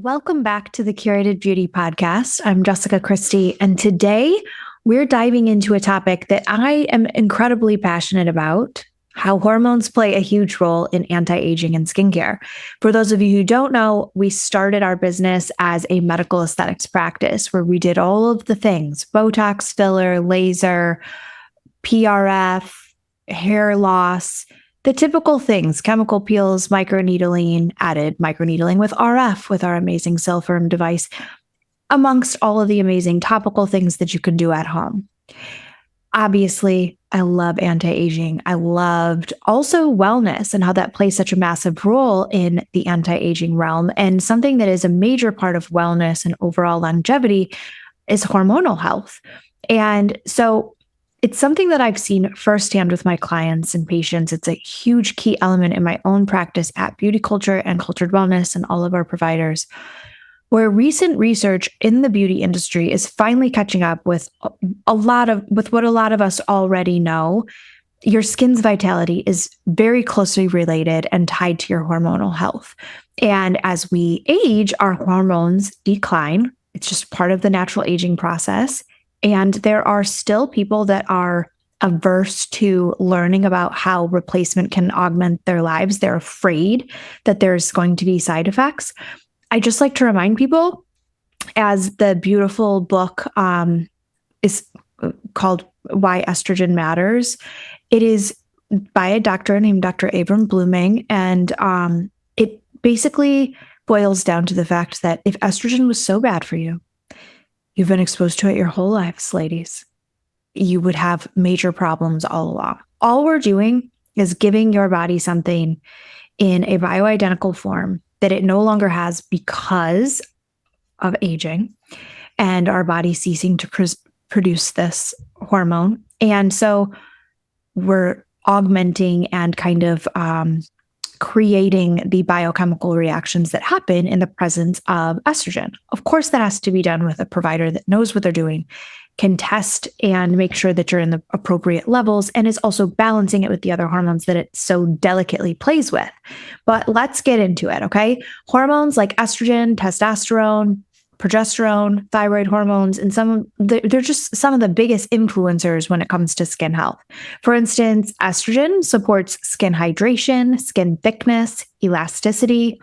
Welcome back to the Curated Beauty Podcast. I'm Jessica Christie, and today we're diving into a topic that I am incredibly passionate about: how hormones play a huge role in anti-aging and skincare. For those of you who don't know, we started our business as a medical aesthetics practice where we did all of the things: Botox, filler, laser, PRF, hair loss, the typical things: chemical peels, microneedling, added microneedling with RF with our amazing Silpherm device, amongst all of the amazing topical things that you can do at home. Obviously, I love anti-aging. I loved also wellness and how that plays such a massive role in the anti-aging realm. And something that is a major part of wellness and overall longevity is hormonal health. And so it's something that I've seen firsthand with my clients and patients. It's a huge key element in my own practice at Beauty Culture and Cultured Wellness and all of our providers, where recent research in the beauty industry is finally catching up with what a lot of us already know. Your skin's vitality is very closely related and tied to your hormonal health. And as we age, our hormones decline. It's just part of the natural aging process. And there are still people that are averse to learning about how replacement can augment their lives. They're afraid that there's going to be side effects. I just like to remind people, as the beautiful book is called Why Estrogen Matters. It is by a doctor named Dr. Abram Blooming. And it basically boils down to the fact that if estrogen was so bad for you, you've been exposed to it your whole lives, ladies, you would have major problems all along. All we're doing is giving your body something in a bioidentical form that it no longer has because of aging and our body ceasing to produce this hormone. And so we're augmenting and kind of creating the biochemical reactions that happen in the presence of estrogen. Of course, that has to be done with a provider that knows what they're doing, can test and make sure that you're in the appropriate levels, and is also balancing it with the other hormones that it so delicately plays with. But let's get into it, okay? Hormones like estrogen, testosterone, progesterone, thyroid hormones, and they're just some of the biggest influencers when it comes to skin health. For instance, estrogen supports skin hydration, skin thickness, elasticity.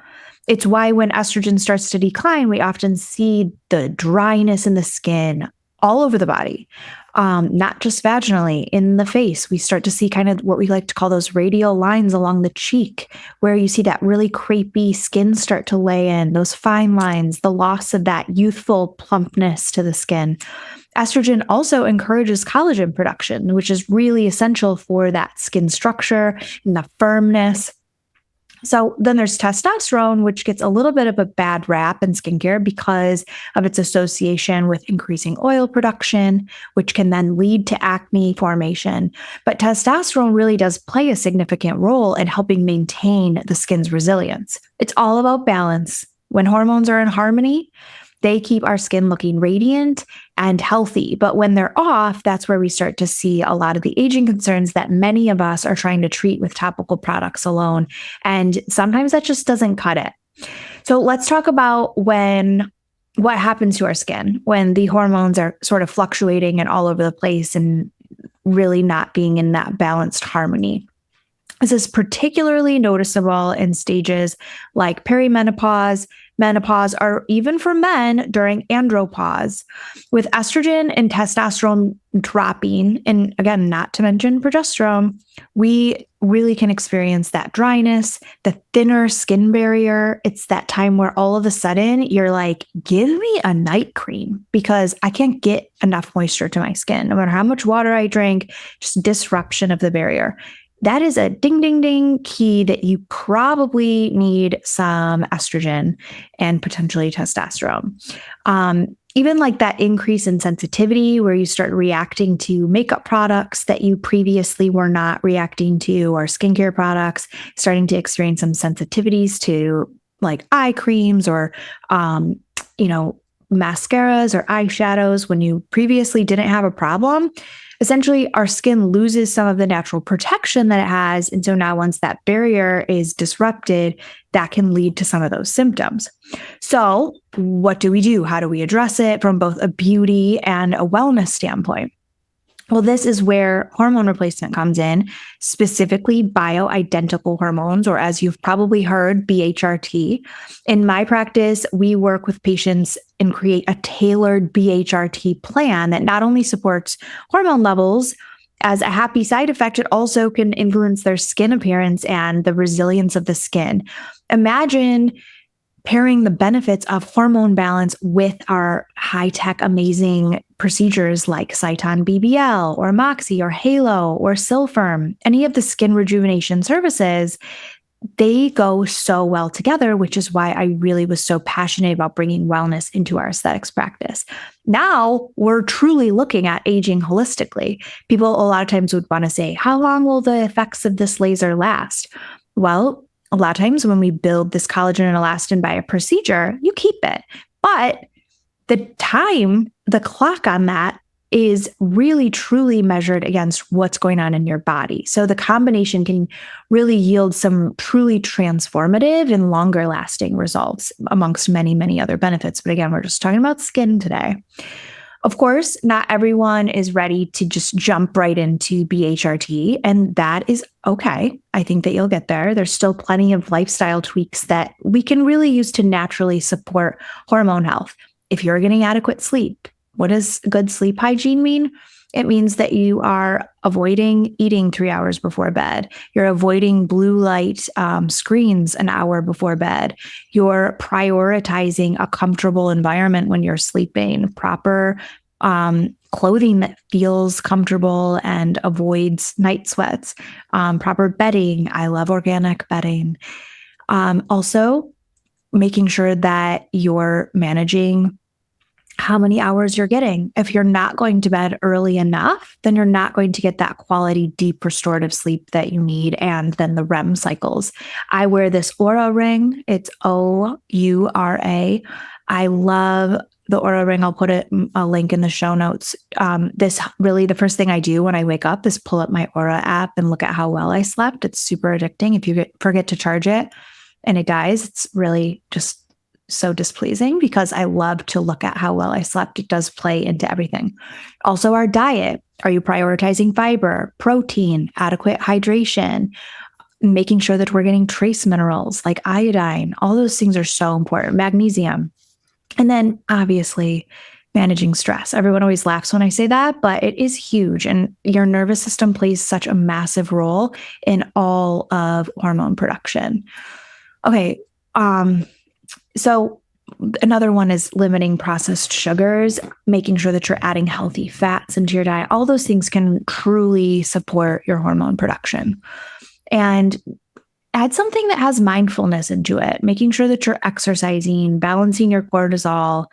It's why when estrogen starts to decline, we often see the dryness in the skin all over the body, not just vaginally, in the face. We start to see kind of what we like to call those radial lines along the cheek, where you see that really crepey skin start to lay in, those fine lines, the loss of that youthful plumpness to the skin. Estrogen also encourages collagen production, which is really essential for that skin structure and the firmness. So then there's testosterone, which gets a little bit of a bad rap in skincare because of its association with increasing oil production, which can then lead to acne formation. But testosterone really does play a significant role in helping maintain the skin's resilience. It's all about balance. When hormones are in harmony, they keep our skin looking radiant and healthy. But when they're off, that's where we start to see a lot of the aging concerns that many of us are trying to treat with topical products alone. And sometimes that just doesn't cut it. So let's talk about what happens to our skin when the hormones are sort of fluctuating and all over the place and really not being in that balanced harmony. This is particularly noticeable in stages like perimenopause, menopause, or even for men during andropause. With estrogen and testosterone dropping, and again, not to mention progesterone, we really can experience that dryness, the thinner skin barrier. It's that time where all of a sudden you're like, give me a night cream because I can't get enough moisture to my skin. No matter how much water I drink, just disruption of the barrier. That is a ding, ding, ding key that you probably need some estrogen and potentially testosterone. Even like that increase in sensitivity where you start reacting to makeup products that you previously were not reacting to, or skincare products, starting to experience some sensitivities to like eye creams or, mascaras or eyeshadows when you previously didn't have a problem. Essentially, our skin loses some of the natural protection that it has. And so now, once that barrier is disrupted, that can lead to some of those symptoms. So, what do we do? How do we address it from both a beauty and a wellness standpoint? Well, this is where hormone replacement comes in, specifically bioidentical hormones, or as you've probably heard, BHRT. In my practice, we work with patients and create a tailored BHRT plan that not only supports hormone levels as a happy side effect, it also can influence their skin appearance and the resilience of the skin. Imagine pairing the benefits of hormone balance with our high-tech, amazing procedures like Cyton BBL or Moxie or Halo or Silfirm, any of the skin rejuvenation services, they go so well together, which is why I really was so passionate about bringing wellness into our aesthetics practice. Now we're truly looking at aging holistically. People a lot of times would want to say, how long will the effects of this laser last? Well, a lot of times when we build this collagen and elastin by a procedure, you keep it. But the time, the clock on that is really truly measured against what's going on in your body. So the combination can really yield some truly transformative and longer lasting results amongst many, many other benefits. But again, we're just talking about skin today. Of course, not everyone is ready to just jump right into BHRT, and that is okay. I think that you'll get there. There's still plenty of lifestyle tweaks that we can really use to naturally support hormone health. If you're getting adequate sleep, what does good sleep hygiene mean? It means that you are avoiding eating 3 hours before bed. You're avoiding blue light screens an hour before bed. You're prioritizing a comfortable environment when you're sleeping, proper clothing that feels comfortable and avoids night sweats, proper bedding. I love organic bedding. Also, making sure that you're managing how many hours you're getting. If you're not going to bed early enough, then you're not going to get that quality, deep restorative sleep that you need, and then the REM cycles. I wear this Aura ring. It's Oura. I love the Aura ring. I'll put a link in the show notes. This really, the first thing I do when I wake up is pull up my Aura app and look at how well I slept. It's super addicting. If you forget to charge it and it dies, it's really just so displeasing because I love to look at how well I slept. It does play into everything. Also, our diet. Are you prioritizing fiber, protein, adequate hydration, making sure that we're getting trace minerals like iodine? All those things are so important. Magnesium. And then obviously managing stress. Everyone always laughs when I say that, but it is huge. And your nervous system plays such a massive role in all of hormone production. Okay. So another one is limiting processed sugars, making sure that you're adding healthy fats into your diet. All those things can truly support your hormone production. And add something that has mindfulness into it, making sure that you're exercising, balancing your cortisol,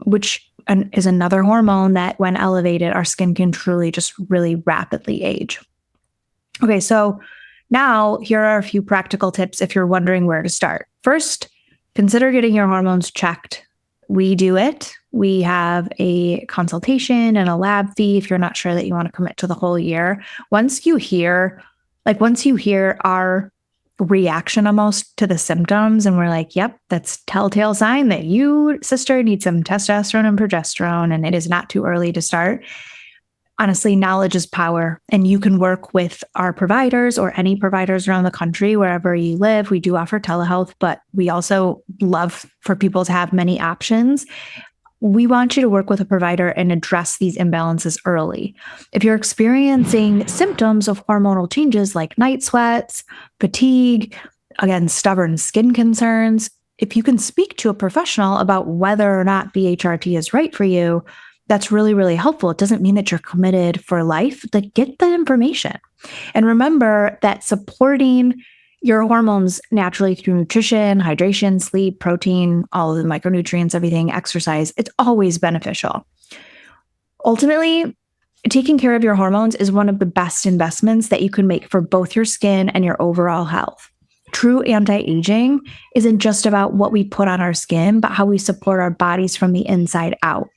which is another hormone that when elevated, our skin can truly just really rapidly age. Okay, so now here are a few practical tips if you're wondering where to start. First, consider getting your hormones checked. We do it. We have a consultation and a lab fee if you're not sure that you want to commit to the whole year. Once you hear our reaction almost to the symptoms and we're like, yep, that's telltale sign that you, sister, need some testosterone and progesterone and it is not too early to start. Honestly, knowledge is power, and you can work with our providers or any providers around the country, wherever you live. We do offer telehealth, but we also love for people to have many options. We want you to work with a provider and address these imbalances early. If you're experiencing symptoms of hormonal changes like night sweats, fatigue, again, stubborn skin concerns, if you can speak to a professional about whether or not BHRT is right for you, that's really, really helpful. It doesn't mean that you're committed for life. Like, get the information. And remember that supporting your hormones naturally through nutrition, hydration, sleep, protein, all of the micronutrients, everything, exercise, it's always beneficial. Ultimately, taking care of your hormones is one of the best investments that you can make for both your skin and your overall health. True anti-aging isn't just about what we put on our skin, but how we support our bodies from the inside out.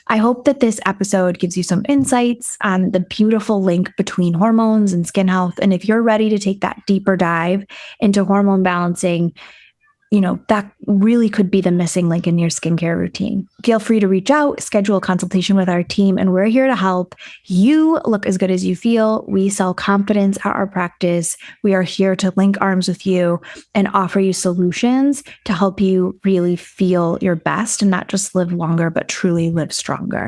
I hope that this episode gives you some insights on the beautiful link between hormones and skin health. And if you're ready to take that deeper dive into hormone balancing, that really could be the missing link in your skincare routine. Feel free to reach out, schedule a consultation with our team, and we're here to help you look as good as you feel. We sell confidence at our practice. We are here to link arms with you and offer you solutions to help you really feel your best and not just live longer, but truly live stronger.